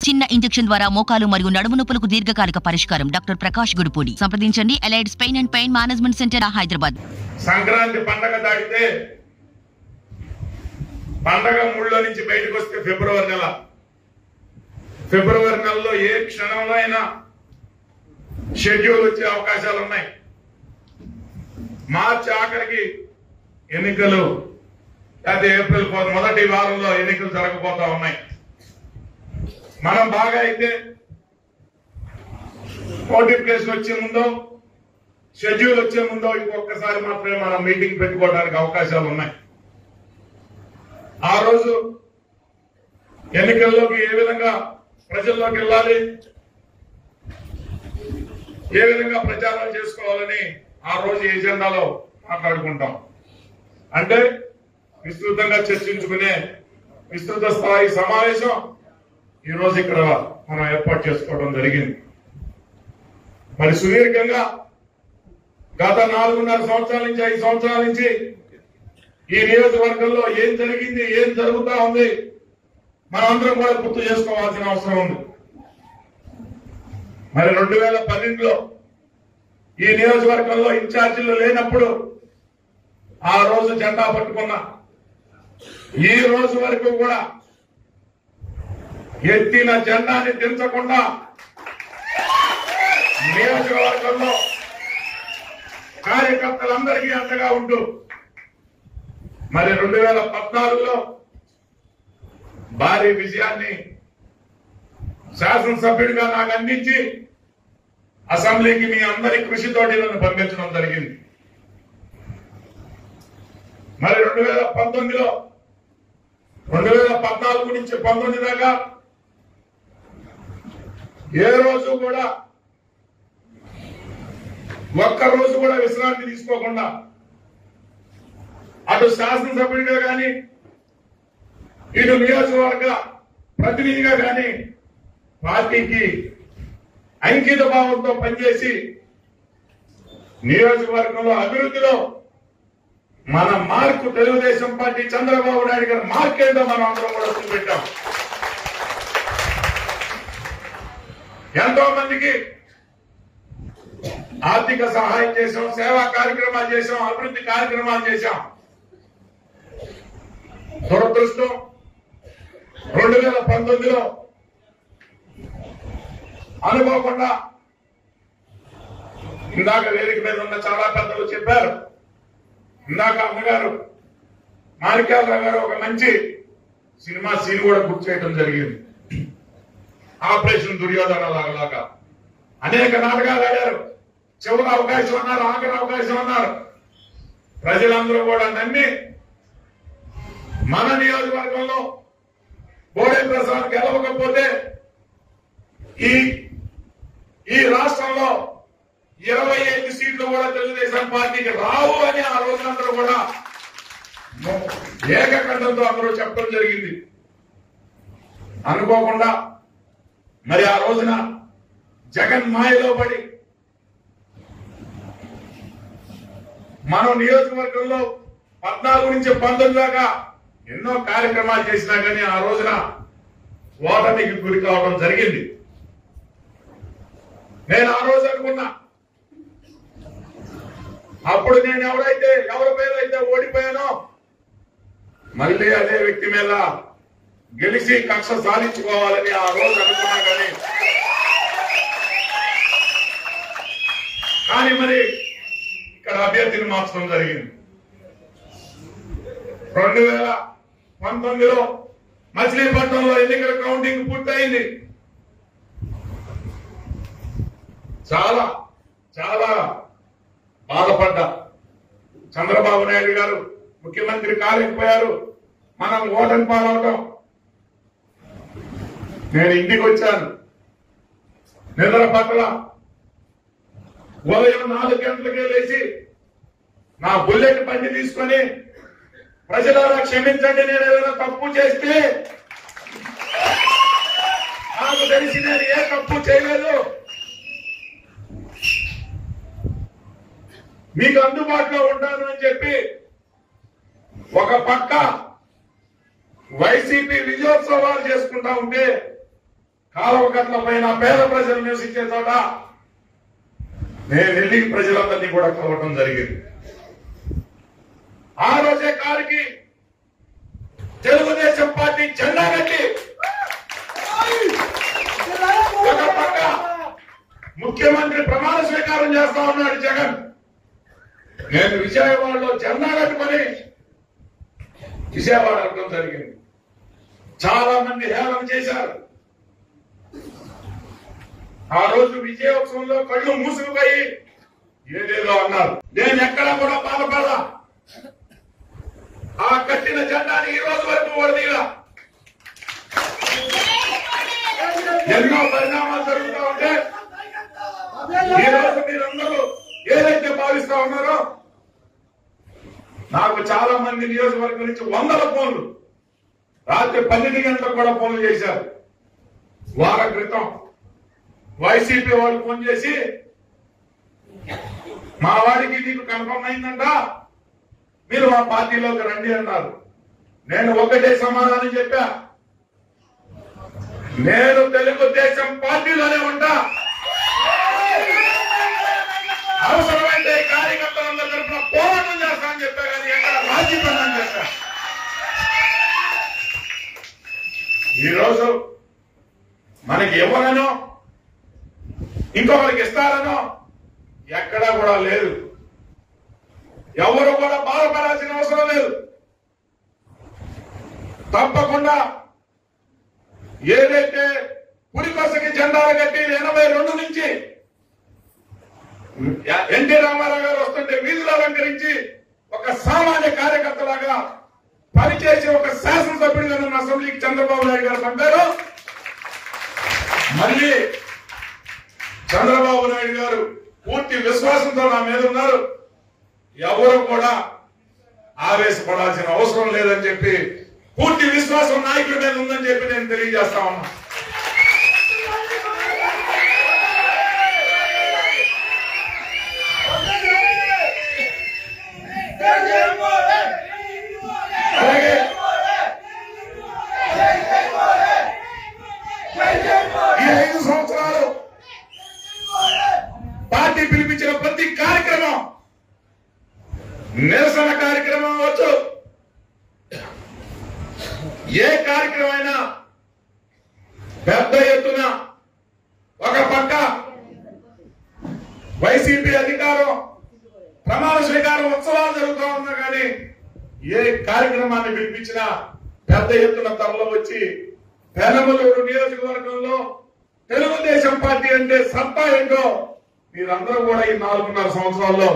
చిన్న ఇంజెక్షన్ ద్వారా మోకాలు మరియు నడుము నొప్పులకు దీర్ఘకాలిక పరిష్కారం. డాక్టర్ ప్రకాష్ గుడిపూడి. సంప్రదించండి. Allied's pain and pain management centre, Hyderabad. Sankranti పండగ దాటితే పండగ మూడులో నుంచి బయటకు వస్తే ఫిబ్రవరి నెల. ఫిబ్రవరి నెలలో ఏ క్షణంలో అయినా షెడ్యూల్ వచ్చే అవకాశాలు ఉన్నాయి. మార్చి ఆఖరికి ఎన్నికలు, లేదా ఏప్రిల్ మొదటి వారంలో ఎన్నికలు జరగబోతా ఉన్నాయి. మనం బాగా అయితే నోటిఫికేషన్ వచ్చే ముందో, షెడ్యూల్ వచ్చే ముందో ఇంకొకసారి మాత్రమే మనం మీటింగ్ పెట్టుకోవడానికి అవకాశాలు ఉన్నాయి. ఆ రోజు ఎన్నికల్లోకి ఏ విధంగా ప్రజల్లోకి వెళ్ళాలి, ఏ విధంగా ప్రచారం చేసుకోవాలని ఆ రోజు ఎజెండాలో మాట్లాడుకుంటాం. అంటే విస్తృతంగా చర్చించుకునే విస్తృత స్థాయి సమావేశం ఈ రోజు ఇక్కడ మనం ఏర్పాటు చేసుకోవడం జరిగింది. మరి సుదీర్ఘంగా గత 4.5 సంవత్సరాల నుంచి 5 సంవత్సరాల నుంచి ఈ నియోజకవర్గంలో ఏం జరిగింది, ఏం జరుగుతా ఉంది, మనందరం కూడా గుర్తు చేసుకోవాల్సిన అవసరం ఉంది. మరి 2012లో ఈ నియోజకవర్గంలో ఇన్ఛార్జీలు లేనప్పుడు ఆ రోజు జెండా పట్టుకున్న ఈ రోజు వరకు కూడా ఎత్తిన జెండాని దించకుండా నియోజకవర్గంలో కార్యకర్తలందరికీ అండగా ఉంటూ మరి 2014లో భారీ విజయాన్ని శాసనసభ్యుడిగా నాకు అందించి అసెంబ్లీకి మీ అందరి కృషితోటి నన్ను పంపించడం జరిగింది. మరి 2014లో 2014 నుంచి 19 దాకా ఏ రోజు కూడా ఒక్క రోజు కూడా విశ్రాంతి తీసుకోకుండా అటు శాసనసభ్యుడిగా కానీ ఇటు నియోజకవర్గ ప్రతినిధిగా కానీ పార్టీకి అంకిత భావంతో పనిచేసి నియోజకవర్గంలో అభివృద్ధిలో మన మార్కు తెలుగుదేశం పార్టీ చంద్రబాబు నాయుడు గారి మార్కేంటో మనం అందరం కూడా చూపెట్టాం. ఎంతో మందికి ఆర్థిక సహాయం చేశాం, సేవా కార్యక్రమాలు చేశాం, అభివృద్ధి కార్యక్రమాలు చేశాం. దురదృష్టం 2019లో అనుకోకుండా ఇందాక వేదిక మీద ఉన్న చాలా పెద్దలు చెప్పారు. ఇందాక అమ్మగారు మాణిక్యాలరావు గారు ఒక మంచి సినిమా సీన్ కూడా గుర్తు చేయడం జరిగింది. ఆపరేషన్ దుర్యోధన లాగా అనేక నాటకాలు ఆడారు. చివరి అవకాశం అన్నారు, ఆఖరి అవకాశం అన్నారు. ప్రజలందరూ కూడా నమ్మి మన నియోజకవర్గంలో బోడే ప్రసాద్ గెలవకపోతే ఈ రాష్ట్రంలో 25 సీట్లు కూడా తెలుగుదేశం పార్టీకి రావు అని ఆ రోజులందరూ కూడా ఏకకంఠంతో అందరూ చెప్పడం జరిగింది. అనుకోకుండా మరి ఆ రోజున జగన్ మాయలో పడి మనం నియోజకవర్గంలో 14 నుంచి 19 దాకా ఎన్నో కార్యక్రమాలు చేసినా కానీ ఆ రోజున ఓటమికి గురి కావడం జరిగింది. నేను ఆ రోజు అనుకున్నా, అప్పుడు నేను ఎవరి పేరైతే ఓడిపోయానో మళ్ళీ అదే వ్యక్తి మీద గెలిచి కక్ష సాధించుకోవాలని ఆ రోజు అనుకున్నా. కానీ మరి ఇక్కడ అభ్యర్థిని మార్చడం జరిగింది. 2019లో మచిలీపట్నంలో ఎన్నికల కౌంటింగ్ పూర్తయింది. చాలా చాలా బాధపడ్డా. చంద్రబాబు నాయుడు గారు ముఖ్యమంత్రి కాలేకపోయారు, మనం ఓటమి పాలవటం. నేను ఇంటికి వచ్చాను, నిద్ర పట్ల. ఉదయం 4 గంటలకే లేచి నా బుల్లెట్ బండి తీసుకొని, ప్రజలారా క్షమించండి, నేను ఏదైనా తప్పు చేస్తే నాకు తెలిసి నేను ఏ తప్పు చేయలేదు, మీకు అందుబాటులో ఉంటాను అని చెప్పి ఒక పక్క వైసీపీ విజయోత్సవాలు చేసుకుంటా ఉంటే కాలువ గట్ల పైన పేద ప్రజలు నివసించే చోట నేను వెళ్ళి ప్రజలందరినీ కూడా కలవటం జరిగింది. ఆ రోజే కారికి తెలుగుదేశం పార్టీ జెండా కట్టి ఒక పక్క ముఖ్యమంత్రి ప్రమాణ స్వీకారం చేస్తా ఉన్నాడు జగన్. నేను విజయవాడలో జెండా కట్టుకొని విజయవాడ అనడం జరిగింది. చాలా మంది హేళన చేశారు. ఆ రోజు విజయోత్సవంలో కళ్ళు మూసుకుపోయి ఏదేదో అన్నారు. నేను ఎక్కడా కూడా బాధపడలా. ఆ కట్టిన జెండాని ఈ రోజు వరకు వరదీలా. ఎన్నో పరిణామాలు జరుగుతూ ఉంటే ఈ రోజు మీరందరూ ఏదైతే భావిస్తా ఉన్నారో, నాకు చాలా మంది నియోజకవర్గం నుంచి వందల ఫోన్లు రాత్రి 12 గంటలకు కూడా ఫోన్లు చేశారు. వారం క్రితం వైసీపీ వాళ్ళు ఫోన్ చేసి, మా వాడికి నీకు కన్ఫర్మ్ అయిందంట, మీరు మా పార్టీలోకి రండి అన్నారు. నేను ఒకటే సమాధానం చెప్పా, నేను తెలుగుదేశం పార్టీలోనే ఉంటా. అవసరమైతే కార్యకర్తలందరూ తరఫున పోరాటం చేస్తా అని చెప్పా, కానీ ఎక్కడ రాజీ పడని చెప్పా. ఈరోజు మనకి ఎవరనో ఇంకొకరికి ఇస్తారనో ఎక్కడా కూడా లేదు. ఎవరు కూడా బాధపడాల్సిన అవసరం లేదు. తప్పకుండా ఏదైతే పురికొసకి జెండాలు కట్టి 82 నుంచి ఎన్టీ రామారావు గారు వస్తుంటే వీధులు అలంకరించి ఒక సామాన్య కార్యకర్తలాగా పనిచేసి ఒక శాసనసభ్యుడిగా నన్ను అసెంబ్లీకి చంద్రబాబు నాయుడు గారు పంపారు. మళ్ళీ చంద్రబాబు నాయుడు గారు పూర్తి విశ్వాసంతో నా మీద ఉన్నారు. ఎవరు కూడా ఆవేశపడాల్సిన అవసరం లేదని చెప్పి, పూర్తి విశ్వాసం నాయకుడి మీద ఉందని చెప్పి నేను తెలియజేస్తా ఉన్నా. అలాగే ఈ 5 సంవత్సరాలు పార్టీ పిలిపించిన ప్రతి కార్యక్రమం, నిరసన కార్యక్రమం అవ్వచ్చు, ఏ కార్యక్రమం అయినా పెద్ద ఎత్తున ఒక పక్క వైసీపీ అధికారం ప్రమాణ స్వీకారం ఉత్సవాలు జరుగుతూ ఉన్నా కానీ ఏ కార్యక్రమాన్ని పిలిపించినా పెద్ద ఎత్తున తరలి వచ్చి పెనమలూరు నియోజకవర్గంలో తెలుగుదేశం పార్టీ అంటే సత్తా ఏంటో మీరందరూ కూడా ఈ 4.5 సంవత్సరాల్లో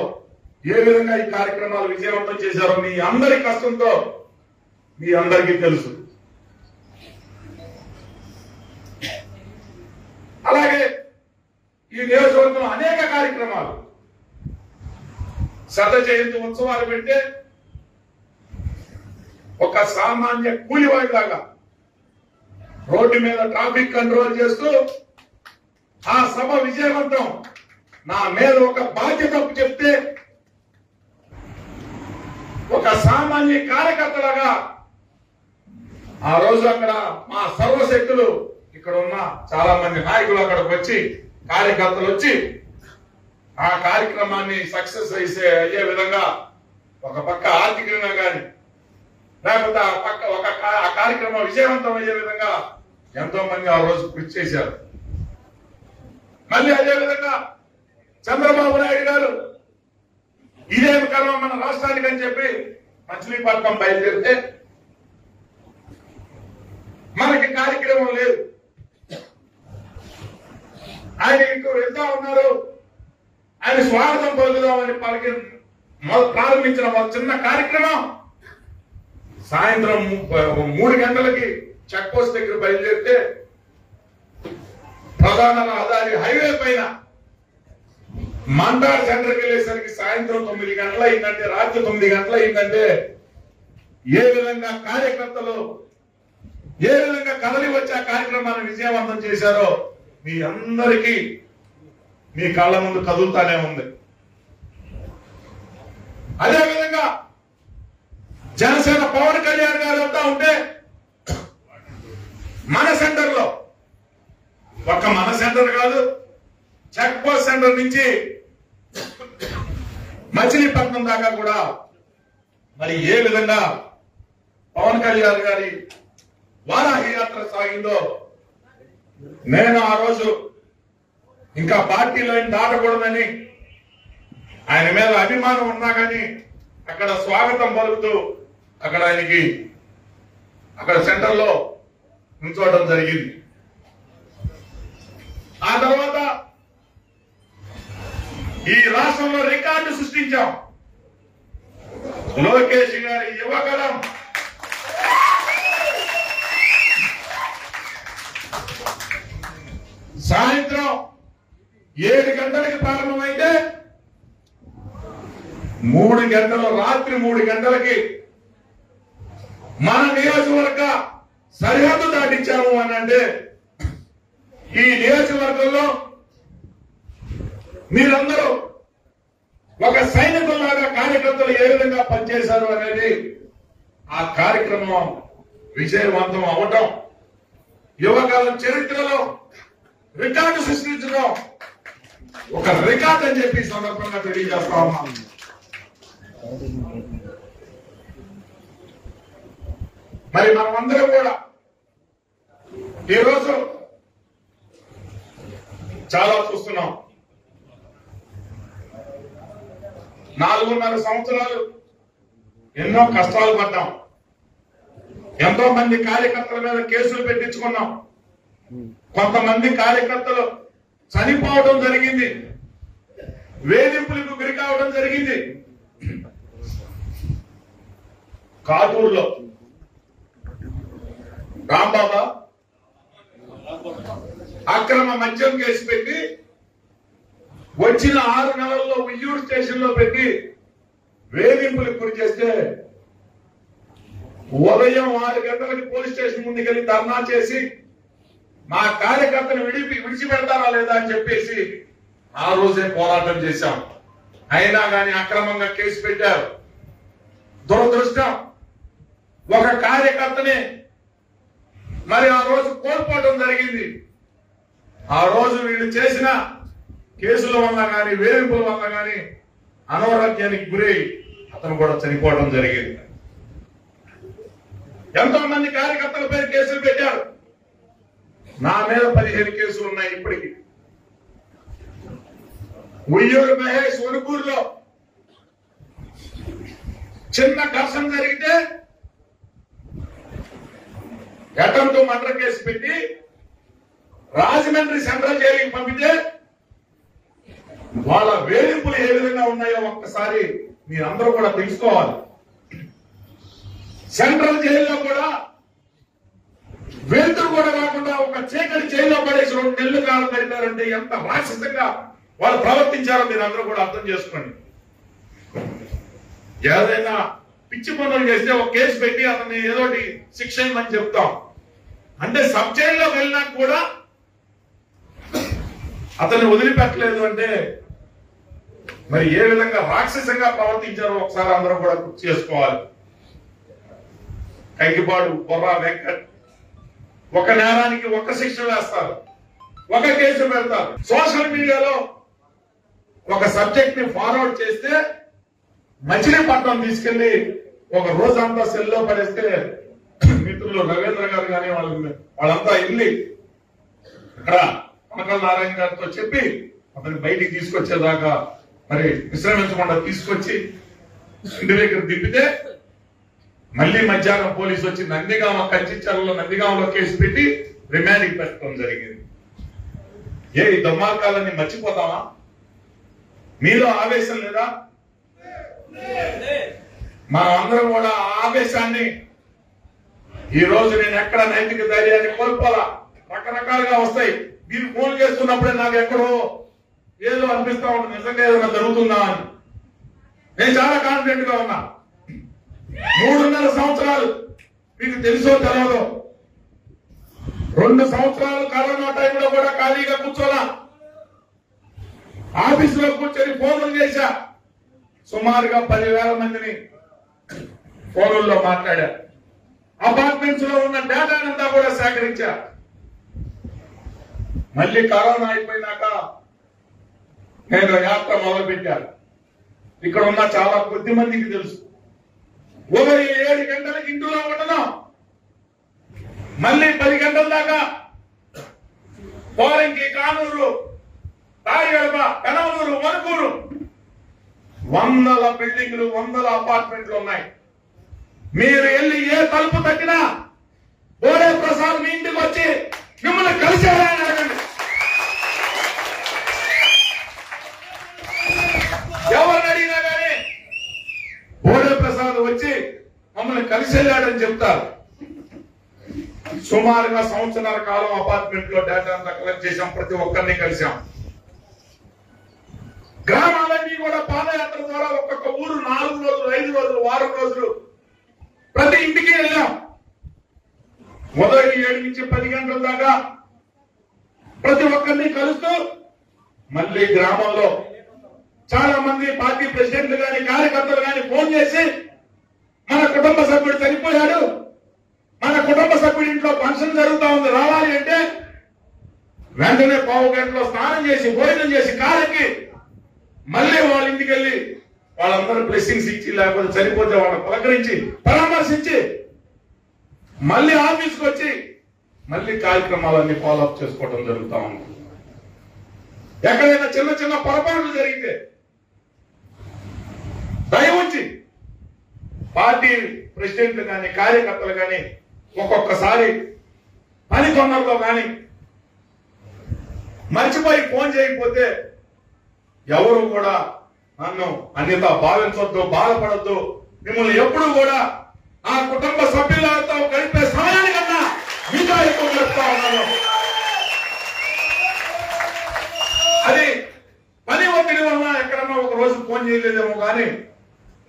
ఏ విధంగా ఈ కార్యక్రమాలు విజయవంతం చేశారో మీ అందరి కష్టంతో మీ అందరికీ తెలుసు. అలాగే ఈ నియోజకవర్గంలో అనేక కార్యక్రమాలు, శత జయంతి ఉత్సవాలు పెడితే ఒక సామాన్య కూలివాడిలాగా రోడ్డు మీద ట్రాఫిక్ కంట్రోల్ చేస్తూ ఆ సభ విజయవంతం నా మీద ఒక బాధ్యత చెప్తే ఒక సామాన్య కార్యకర్తలాగా ఆ రోజు అక్కడ మా సర్వశక్తులు ఇక్కడ ఉన్న చాలా మంది నాయకులు అక్కడికి వచ్చి, కార్యకర్తలు వచ్చి ఆ కార్యక్రమాన్ని సక్సెస్ అయ్యే విధంగా ఒక పక్క ఆర్థికంగా కానీ లేకపోతే ఆ పక్క ఆ కార్యక్రమం విజయవంతం అయ్యే విధంగా ఎంతో మంది ఆ రోజు కృషి చేశారు. మళ్ళీ అదే విధంగా చంద్రబాబు నాయుడు గారు ఇదేమి కర్మ మన రాష్ట్రానికి అని చెప్పి మచిలీపట్నం బయలుదేరితే మనకి కార్యక్రమం లేదు. ఆయన ఇంకో వెళ్తా ఉన్నారు. ఆయన స్వాగతం పలుకుదామని ప్రారంభించిన చిన్న కార్యక్రమం సాయంత్రం 3 గంటలకి చెక్ పోస్ట్ దగ్గర బయలుదేరితే ప్రధాన రహదారి హైవే పైన మండార్ సెంటర్కి వెళ్ళేసరికి సాయంత్రం 9 గంటలు అయిందంటే, రాత్రి 9 గంటలు అయిందంటే ఏ విధంగా కార్యకర్తలు ఏ విధంగా కదలి వచ్చి ఆ కార్యక్రమాన్ని విజయవంతం చేశారో మీ అందరికీ మీ కళ్ళ ముందు కదులుతానే ఉంది. అదేవిధంగా జనసేన పవన్ కళ్యాణ్ గారు వెళ్తా ఉంటే మన సెంటర్ లో ఒక్క మన సెంటర్ కాదు, చెక్ పోస్ట్ సెంటర్ నుంచి మచిలీపట్నం దాకా కూడా మరి ఏ విధంగా పవన్ కళ్యాణ్ గారి వారాహి యాత్ర సాగిందో నేను ఆ రోజు ఇంకా పార్టీలో దాటకూడదని ఆయన మీద అభిమానం ఉన్నా కానీ అక్కడ స్వాగతం పలుకుతూ అక్కడ ఆయనకి అక్కడ సెంటర్ లో ఉంచోవడం జరిగింది. ఆ తర్వాత ఈ రాష్ట్రంలో రికార్డు సృష్టించాం. లోకేష్ గారి యువగలం సాయంత్రం 7 గంటలకి ప్రారంభమైతే 3 గంటలు, రాత్రి 3 గంటలకి మన నియోజకవర్గ సరిహద్దు దాటించాము అని అంటే ఈ నియోజకవర్గంలో మీరందరూ ఒక సైనికుల్లాగా కార్యకర్తలు ఏ విధంగా పనిచేశారు అనేది ఆ కార్యక్రమం విజయవంతం అవటం, యువకాలం చరిత్రలో రికార్డు సృష్టించడం ఒక రికార్డ్ అని చెప్పి సందర్భంగా తెలియజేస్తా ఉన్నాం. మరి మనమందరం కూడా ఈరోజు చాలా చూస్తున్నాం. 4.5 సంవత్సరాలు ఎన్నో కష్టాలు పడ్డాం. ఎంతో మంది కార్యకర్తల మీద కేసులు పెట్టించుకున్నాం. కొంతమంది కార్యకర్తలు చనిపోవడం జరిగింది, వేధింపులకు గురి కావడం జరిగింది. కాటూరులో రాంబాబా అక్రమ మద్యం కేసు పెట్టి వచ్చిన 6 నెలల్లో ఉయ్యూరు స్టేషన్ లో పెట్టి వేధింపులకు గురి చేస్తే ఉదయం 6 గంటలకి పోలీస్ స్టేషన్ ముందుకెళ్లి ధర్నా చేసి మా కార్యకర్తను విడిచిపెడతారా లేదా అని చెప్పేసి ఆ రోజే పోరాటం చేశాం. అయినా కానీ అక్రమంగా కేసు పెట్టారు. దురదృష్టం, ఒక కార్యకర్తని మరి ఆ రోజు కోల్పోవడం జరిగింది. ఆ రోజు వీళ్ళు చేసిన కేసుల వల్ల కానీ వేధింపుల వల్ల కానీ అనారోగ్యానికి గురై అతను కూడా చనిపోవడం జరిగింది. ఎంతో మంది కార్యకర్తలపై కేసులు పెట్టారు. నా మీద 15 కేసులు ఉన్నాయి ఇప్పటికి. ఉయ్యూరు మహేష్ ఒనుకూరులో చిన్న ఘర్షణ జరిగితే అటెంప్ట్ మర్డర్ కేసు పెట్టి రాజమండ్రి సెంట్రల్ జైలుకి పంపితే వాళ్ళ వేధింపులు ఏ విధంగా ఉన్నాయో ఒక్కసారి మీరందరూ కూడా తెలుసుకోవాలి. సెంట్రల్ జైల్లో కూడా వెళ్తూ కూడా రాకుండా ఒక చీకటి జైల్లో పడేసి 2 నెలలు కాలం గడిపారంటే ఎంత రాక్షసంగా వాళ్ళు ప్రవర్తించారో మీరు అందరూ కూడా అర్థం చేసుకోండి. ఏదైనా పిచ్చి పనులు చేస్తే ఒక కేసు పెట్టి అతన్ని ఏదోటి శిక్ష ఇవ్వమని చెప్తాం. అంటే సబ్ జైల్లో వెళ్ళినా కూడా అతన్ని వదిలిపెట్టలేదు అంటే మరి ఏ విధంగా రాక్షసంగా ప్రవర్తించారో ఒకసారి అందరూ కూడా గుర్తు చేసుకోవాలి. కైకిపాడు బొర్రా వెంకట్ ఒక నేరానికి ఒక శిక్ష వేస్తారు, ఒక కేసు పెడతారు. సోషల్ మీడియాలో ఒక సబ్జెక్ట్ ని ఫార్వర్డ్ చేస్తే మచిలీపట్నం తీసుకెళ్లి ఒక రోజంతా సెల్లో పడేస్తే మిత్రులు రవీంద్ర గారు కానీ వాళ్ళంతా వెళ్ళి ఇక్కడ కనకల నారాయణ గారితో చెప్పి అతన్ని బయటికి తీసుకొచ్చేదాకా మరి విశ్రమించకుండా తీసుకొచ్చి ఇంటి దగ్గర దింపితే మళ్ళీ మధ్యాహ్నం పోలీసు వచ్చి నందిగామలో కేసు పెట్టి రిమాండ్కి పెట్టడం జరిగింది. ఈ దుర్మార్గాలన్నీ మర్చిపోతామా? మీలో ఆవేశం లేదా? మనం అందరం కూడా ఆవేశాన్ని ఈ రోజు నేను ఎక్కడ నైతిక ధైర్యాన్ని కోల్పోలా. రకరకాలుగా వస్తాయి. మీరు ఫోన్ చేస్తున్నప్పుడే నాకు ఎక్కడో ఏదో అనిపిస్తా ఉంటుంది, నిజంగా ఏదైనా జరుగుతుందా అని. నేను చాలా కాన్ఫిడెంట్ గా ఉన్నా. 3.5 సంవత్సరాలు మీకు తెలుసో తెలియదో, 2 సంవత్సరాలు కరోనా టైంలో కూడా ఖాళీగా కూర్చోలా. ఆఫీసులో కూర్చొని ఫోన్లు చేశా. సుమారుగా 10,000 మందిని ఫోన్లలో మాట్లాడా. అపార్ట్మెంట్స్ లో ఉన్న డేటానంతా కూడా సేకరించా. మళ్ళీ కరోనా అయిపోయినాక నేను యాత్ర మొదలు పెట్టాను. ఇక్కడ ఉన్న చాలా కొద్ది మందికి తెలుసు. ఉదయం 7 గంటలకు ఇంట్లో ఉండను, మళ్ళీ 10 గంటల దాకా పోరంకి, కానూరు, తాడిగడప, పెనమలూరు, వణుకూరు 100 బిల్డింగ్లు, 100 అపార్ట్మెంట్లు ఉన్నాయి. మీరు వెళ్ళి ఏ తలుపు తట్టినా బోడే ప్రసాద్ మీ ఇంటికి వచ్చి మిమ్మల్ని కలిసేవారని అడగండి. ఎవరిని అడిగినా కానీ బోడే ప్రసాద్ వచ్చి మమ్మల్ని కలిసి వెళ్ళాడని చెప్తారు. సుమారుగా సంవత్సరాల కాలం అపార్ట్మెంట్ లో డేటా అంతా కలెక్ట్ చేశాం, ప్రతి ఒక్కరిని కలిసాం. గ్రామాలన్నీ కూడా పాదయాత్ర ద్వారా ఒక్కొక్క ఊరు 4 రోజులు, 5 రోజులు, వారం రోజులు ప్రతి ఇంటికి వెళ్ళాం. ఉదయం 7 నుంచి 10 గంటల దాకా ప్రతి ఒక్కరిని కలుస్తూ మళ్ళీ గ్రామంలో చాలా మంది పార్టీ ప్రెసిడెంట్లు గాని, కార్యకర్తలు గాని ఫోన్ చేసి మన కుటుంబ సభ్యుడు చనిపోయాడు, మన కుటుంబ సభ్యుడి ఇంట్లో ఫంక్షన్ జరుగుతా ఉంది, రావాలి అంటే వెంటనే పావు గంటలో స్నానం చేసి భోజనం చేసి కాళ్ళకి మళ్ళీ వాళ్ళ ఇంటికి వెళ్ళి వాళ్ళందరూ బ్లెస్సింగ్స్ ఇచ్చి, లేకపోతే చనిపోతే వాళ్ళని పలకరించి పరామర్శించి మళ్ళీ ఆఫీస్కి వచ్చి మళ్ళీ కార్యక్రమాలన్నీ ఫాలోఅప్ చేసుకోవడం జరుగుతా ఉంది. ఎక్కడైనా చిన్న చిన్న పొరపాట్లు జరిగితే దయవుంచి పార్టీ ప్రెసిడెంట్లు కానీ, కార్యకర్తలు కానీ ఒక్కొక్కసారి పని తొందరలో కానీ మర్చిపోయి ఫోన్ చేయకపోతే ఎవరు కూడా నన్ను అన్యత భావించొద్దు, బాధపడద్దు. మిమ్మల్ని ఎప్పుడు కూడా ఆ కుటుంబ సభ్యులతో గడిపే సమయానికన్నా మీతో ఎక్కువ గడుపుతా ఉన్నాను. అది పని ఒత్తిడి వల్ల ఎక్కడన్నా ఒక రోజు ఫోన్ చేయలేదేమో కానీ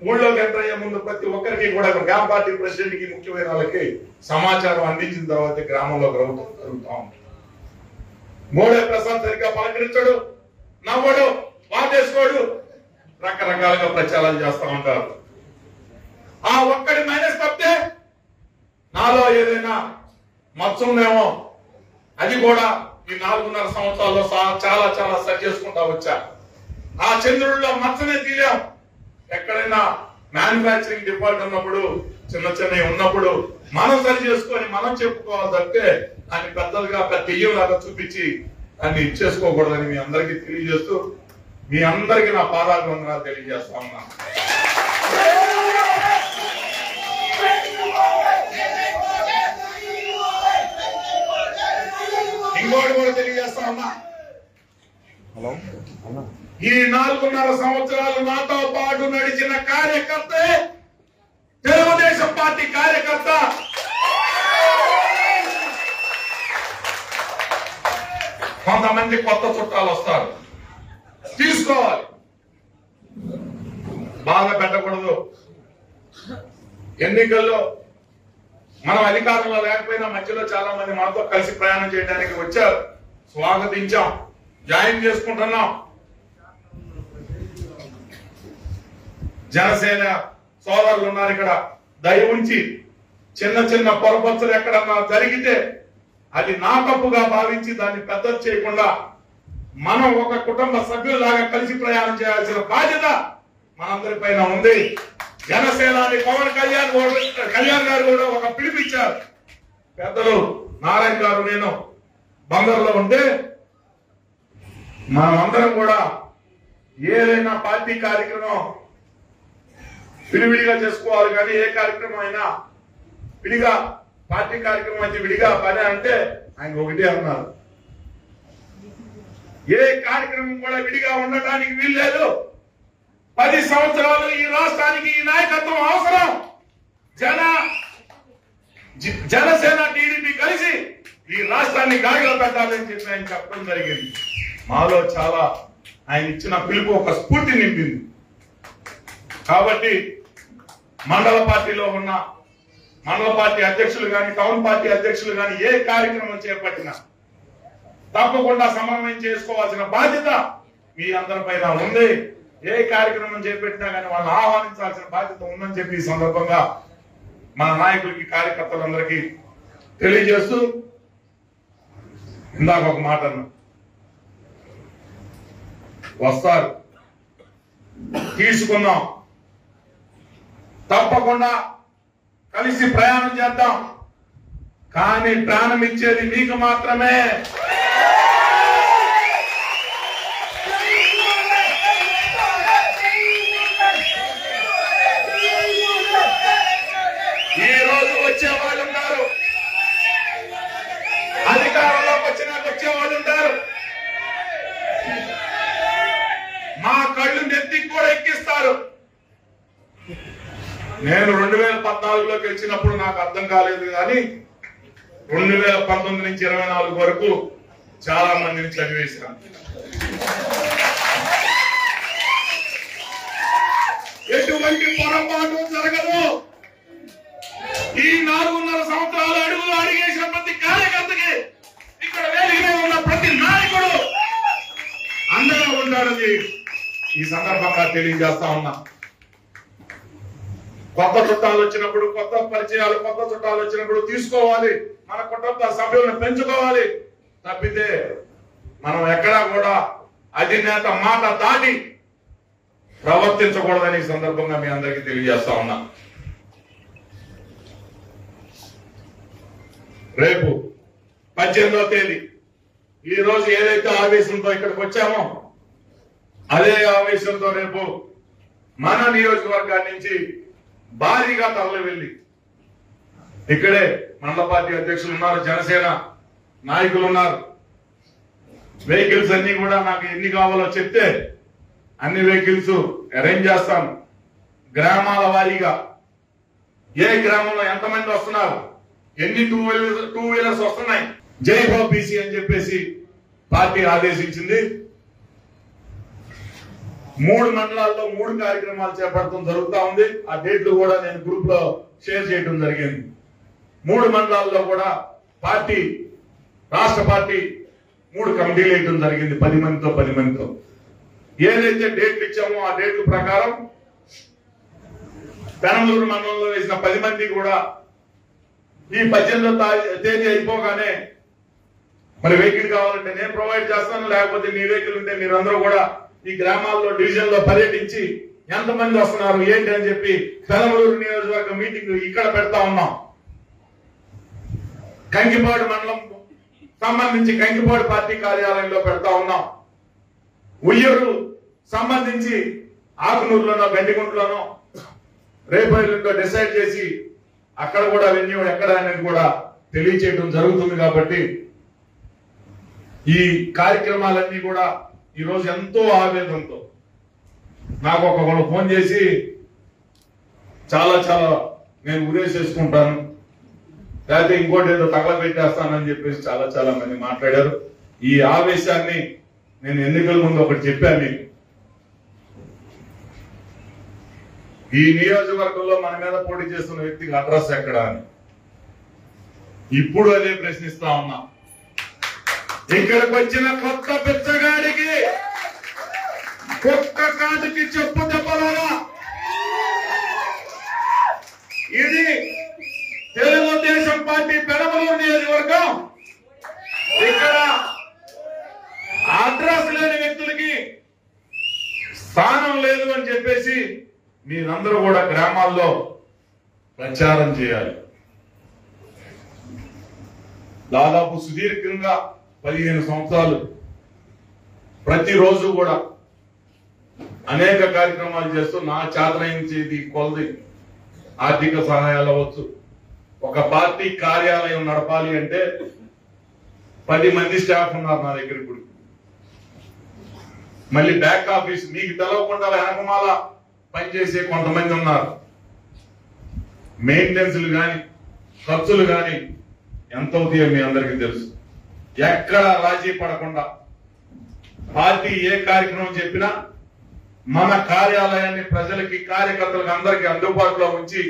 ఊళ్ళోకి ఎంటర్ అయ్యే ముందు ప్రతి ఒక్కరికి కూడా గ్రామ పార్టీ ప్రెసిడెంట్ కి, ముఖ్యమైన వాళ్ళకి సమాచారం అందించిన తర్వాత గ్రామంలో జరుగుతూ ఉంటుంది. బోడే ప్రసాద్ సరిగ్గా పలకరించడు, నవ్వడు, వాటేసుకోడు, రకరకాలుగా ప్రచారాలు చేస్తా ఉంటారు. ఆ ఒక్కడి మైనస్ తప్పితే నాలో ఏదైనా మచ్చుందేమో అది కూడా ఈ 4.5 సంవత్సరాల్లో చాలా చాలా సరి చేసుకుంటా వచ్చా. ఆ చంద్రుడిలో మచ్చనే తీరాం. ఎక్కడైనా మ్యానుఫ్యాక్చరింగ్ డిఫాల్ట్ ఉన్నప్పుడు, చిన్న చిన్నవి ఉన్నప్పుడు మనం సరి చేసుకొని మనం చెప్పుకోవాలి తప్పితే దాన్ని పెద్దలుగా తెయ్యంలాగా చూపించి దాన్ని ఇచ్చేసుకోకూడదని మీ అందరికీ తెలియజేస్తూ మీ అందరికీ నా పాదాభివందనాలు తెలియజేస్తా ఉన్నాను. ఇంకోటి కూడా తెలియజేస్తా ఉన్నా, ఈ 4.5 సంవత్సరాలు నాతో పాటు నడిచిన కార్యకర్తే తెలుగుదేశం పార్టీ కార్యకర్త. కొంతమంది కొత్త చుట్టాలు వస్తారు, తీసుకోవాలి, బాధ పెట్టకూడదు. ఎన్నికల్లో మనం అధికారంలో లేకపోయినా మధ్యలో చాలా మంది మనతో కలిసి ప్రయాణం చేయడానికి వచ్చారు, స్వాగతించాం, జాయిన్ చేసుకుంటున్నాం. జనసేన సోదరులు ఉన్నారు ఇక్కడ, దయ ఉంచి చిన్న చిన్న పొరపచ్చులు ఎక్కడన్నా జరిగితే అది నా తప్పుగా భావించి దాన్ని పెద్ద చేయకుండా మనం ఒక కుటుంబ సభ్యులాగా కలిసి ప్రయాణం చేయాల్సిన బాధ్యత మనందరిపైన ఉంది. జనసేనాని పవన్ కళ్యాణ్ గారు కూడా ఒక పిలిపించారు. పెద్దలు నారాయణ గారు నేను బందర్లో ఉంటే మనమందరం కూడా ఏదైనా పార్టీ కార్యక్రమం విడివిడిగా చేసుకోవాలి, కానీ ఏ కార్యక్రమం అయినా విడిగా, పార్టీ కార్యక్రమం అయితే విడిగా పని అంటే ఆయన ఒకటే అన్నారు, ఏ కార్యక్రమం కూడా విడిగా ఉండటానికి వీల్లేదు. 10 సంవత్సరాలు ఈ రాష్ట్రానికి ఈ నాయకత్వం అవసరం. జనసేన టీడీపీ కలిసి ఈ రాష్ట్రాన్ని గాడిలో పెట్టాలని చెప్పి ఆయన చెప్పడం జరిగింది. మాలో చాలా ఆయన ఇచ్చిన పిలుపు ఒక స్ఫూర్తి నింపింది. కాబట్టి మండల పార్టీలో ఉన్న మండల పార్టీ అధ్యక్షులు కానీ, టౌన్ పార్టీ అధ్యక్షులు కానీ ఏ కార్యక్రమం చేపట్టినా తప్పకుండా సమన్వయం చేసుకోవాల్సిన బాధ్యత మీ అందరిపైన ఉంది. ఏ కార్యక్రమం చేపట్టినా కానీ వాళ్ళని ఆహ్వానించాల్సిన బాధ్యత ఉందని చెప్పి ఈ సందర్భంగా మన నాయకులకి, కార్యకర్తలందరికీ తెలియజేస్తూ ఇందాక ఒక మాట అన్నా, వస్తారు, తీసుకుందాం, తప్పకుండా కలిసి ప్రయాణం చేద్దాం. కానీ ప్రాణం ఇచ్చేది మీకు మాత్రమే. ఈ రోజు వచ్చేవాళ్ళు ఉన్నారు, అధికారంలోకి వచ్చేవాళ్ళు ఉంటారు. మా కళ్ళు నెత్తికి కూడా ఎక్కిస్తారు. నేను 2014లో గెలిచినప్పుడు నాకు అర్థం కాలేదు, కానీ 2019 నుంచి 24 వరకు చాలా మందిని చదివేశాను. ఎటువంటి పొరపాటు జరగదు. ఈ 4.5 సంవత్సరాలు అడుగులు అడిగేసిన ప్రతి కార్యకర్తకి, ఇక్కడ వేదికగా ఉన్న ప్రతి నాయకుడు అండగా ఉంటాడని ఈ సందర్భంగా తెలియజేస్తా ఉన్నా. కొత్త చుట్టాలు వచ్చినప్పుడు, కొత్త పరిచయాలు, కొత్త చుట్టాలు వచ్చినప్పుడు తీసుకోవాలి, మన కుటుంబ సభ్యులను పెంచుకోవాలి. తప్పితే మనం ఎక్కడా కూడా అధినేత మాట దాటి ప్రవర్తించకూడదని ఈ సందర్భంగా మీ అందరికీ తెలియజేస్తా ఉన్నా. రేపు 18వ తేదీ ఈ రోజు ఏదైతే ఆవేశంతో ఇక్కడికి వచ్చామో అదే ఆవేశంతో రేపు మన నియోజకవర్గాన్ని నుంచి భారీగా తరలి వెళ్ళి ఇక్కడే మండల పార్టీ అధ్యక్షులు ఉన్నారు, జనసేన నాయకులు ఉన్నారు. వెహికల్స్ అన్ని కూడా నాకు ఎన్ని కావాలో చెప్తే అన్ని వెహికల్స్ అరేంజ్ చేస్తాను. గ్రామాల వారీగా ఏ గ్రామంలో ఎంతమంది వస్తున్నారు, ఎన్ని టూ వీలర్స్ వస్తున్నాయి, జై హో బీసీ అని చెప్పేసి పార్టీ ఆదేశించింది. 3 మండలాల్లో 3 కార్యక్రమాలు చేపట్టడం జరుగుతూ ఉంది. ఆ డేట్లు కూడా నేను గ్రూప్ లో షేర్ చేయడం జరిగింది. 3 మండలాల్లో కూడా పార్టీ, రాష్ట్ర పార్టీ 3 కమిటీలు వేయడం జరిగింది. 10 మందితో ఏదైతే డేట్లు ఇచ్చామో ఆ డేట్ల ప్రకారం పెనమలూరు మండలంలో వేసిన 10 మంది కూడా ఈ 18వ తేదీ అయిపోగానే మరి వెహికల్ కావాలంటే నేను ప్రొవైడ్ చేస్తాను, లేకపోతే మీ వెహికల్ ఉంటే మీరందరూ కూడా ఈ గ్రామాల్లో డివిజన్ లో పర్యటించి ఎంతమంది వస్తున్నారు ఏంటి అని చెప్పి పెనమలూరు నియోజకవర్గ మీటింగ్ ఇక్కడ పెడతా ఉన్నాం. కంకిపాడు మండలం సంబంధించి కంకిపాడు పార్టీ కార్యాలయంలో పెడతా ఉన్నాం. ఉయ్యూరు సంబంధించి ఆకునూరులోనో గండిగుంటలోనో రేపు డిసైడ్ చేసి అక్కడ కూడా వెన్యూ ఎక్కడ అనేది కూడా తెలియచేయడం జరుగుతుంది. కాబట్టి ఈ కార్యక్రమాలన్నీ కూడా ఈ రోజు ఎంతో ఆవేదనతో నాకు ఒకళ్ళు ఫోన్ చేసి చాలా నేను ఉరేసేసుకుంటాను, లేకపోతే ఇంకోటి ఏదో తగలబెట్టేస్తానని చెప్పేసి చాలా మంది మాట్లాడారు. ఈ ఆవేశాన్ని నేను ఎన్నికల ముందు ఒకటి చెప్పాను మీకు, ఈ నియోజకవర్గంలో మన మీద పోటీ చేస్తున్న వ్యక్తికి అడ్రస్ ఎక్కడ అని. ఇప్పుడు అదే ప్రశ్నిస్తా ఉన్నా. ఇక్కడికి వచ్చిన కొత్త పిచ్చగాడికి కుక్క కాటికి చెప్పు దెబ్బలాగా ఇది తెలుగుదేశం పార్టీ పెనమలూరు నియోజకవర్గం. ఇక్కడ అడ్రస్ లేని వ్యక్తులకి స్థానం లేదు అని చెప్పేసి మీరందరూ కూడా గ్రామాల్లో ప్రచారం చేయాలి. దాదాపు సుదీర్ఘంగా 15 సంవత్సరాలు ప్రతిరోజు కూడా అనేక కార్యక్రమాలు చేస్తూ నా చేతనైంది కొలది ఆర్థిక సహాయాలు అవ్వచ్చు. ఒక పార్టీ కార్యాలయం నడపాలి అంటే 10 మంది స్టాఫ్ ఉన్నారు నా దగ్గర. ఇప్పుడు మళ్ళీ బ్యాక్ ఆఫీస్ మీకు తెలవకుండా వెనకమాల పనిచేసే కొంతమంది ఉన్నారు. మెయింటెనెన్స్లు కానీ ఖర్చులు కానీ ఎంత అవుతాయో మీ అందరికీ తెలుసు. ఎక్కడ రాజీ పడకుండా పార్టీ ఏ కార్యక్రమం చెప్పినా మన కార్యాలయాన్ని ప్రజలకి, కార్యకర్తలకు అందరికీ అందుబాటులో ఉంచి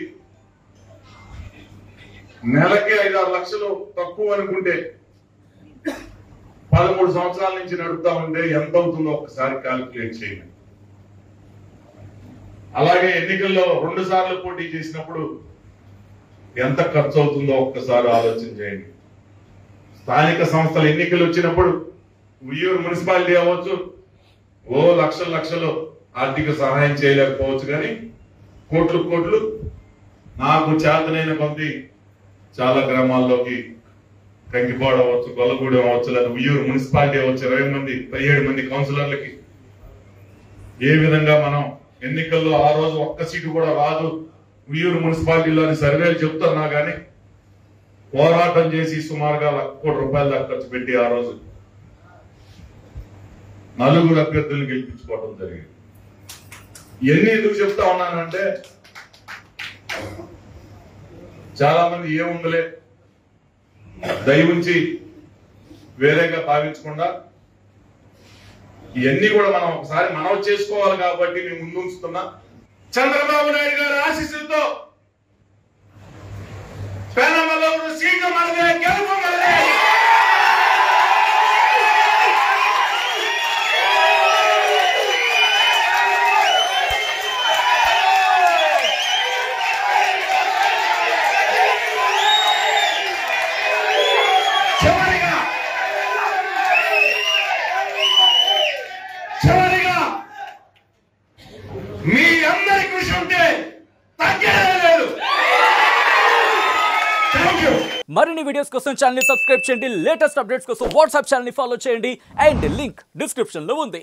నెలకి 5-6 లక్షలు తక్కువ అనుకుంటే 13 సంవత్సరాల నుంచి నడుపుతా ఉంటే ఎంత అవుతుందో ఒకసారి క్యాలిక్యులేట్ చేయండి. అలాగే ఎన్నికల్లో 2 సార్లు పోటీ చేసినప్పుడు ఎంత ఖర్చు అవుతుందో ఒక్కసారి ఆలోచన చేయండి. స్థానిక సంస్థల ఎన్నికలు వచ్చినప్పుడు ఉయ్యూరు మున్సిపాలిటీ అవ్వచ్చు, లక్షలు ఆర్థిక సహాయం చేయలేకపోవచ్చు, కానీ కోట్లు నాకు చేతనైన కొంత చాలా గ్రామాల్లోకి కంకిపాడు అవ్వచ్చు, గొల్లగూడెం అవ్వచ్చు, లేదా ఉయ్యూరు మున్సిపాలిటీ అవ్వచ్చు, 17 మంది కౌన్సిలర్లకి ఏ విధంగా మనం ఎన్నికల్లో ఆ రోజు ఒక్క సీటు కూడా రాదు ఉయ్యూరు మున్సిపాలిటీలో అని సర్వేలు చెప్తున్నా కానీ పోరాటం చేసి సుమారుగా ₹1 కోటి దాకా ఖర్చు పెట్టి ఆ రోజు 4 అభ్యర్థులను గెలిపించుకోవడం జరిగింది. ఇవన్నీ ఎందుకు చెప్తా ఉన్నానంటే చాలా మంది ఏముందలే దయవుంచి వేరేగా భావించకుండా ఇవన్నీ కూడా మనం ఒకసారి మనవి చేసుకోవాలి కాబట్టి నేను ముందు ఉంచుతున్నా. చంద్రబాబు నాయుడు గారి ఆశీస్సులతో పేదమలో సీటు మనదే, గెలుపు మనదే. చివరిగా మీ అందరి కృషి ఉంటే తగ్గేదే లేదు. మరిన్ని వీడియోస్ కోసం ఛానల్ ని సబ్స్క్రైబ్ చేయండి. లేటెస్ట్ అప్డేట్స్ కోసం వాట్సాప్ ఛానల్ ని ఫాలో చేయండి. అండ్ లింక్ డిస్క్రిప్షన్ లో ఉంది.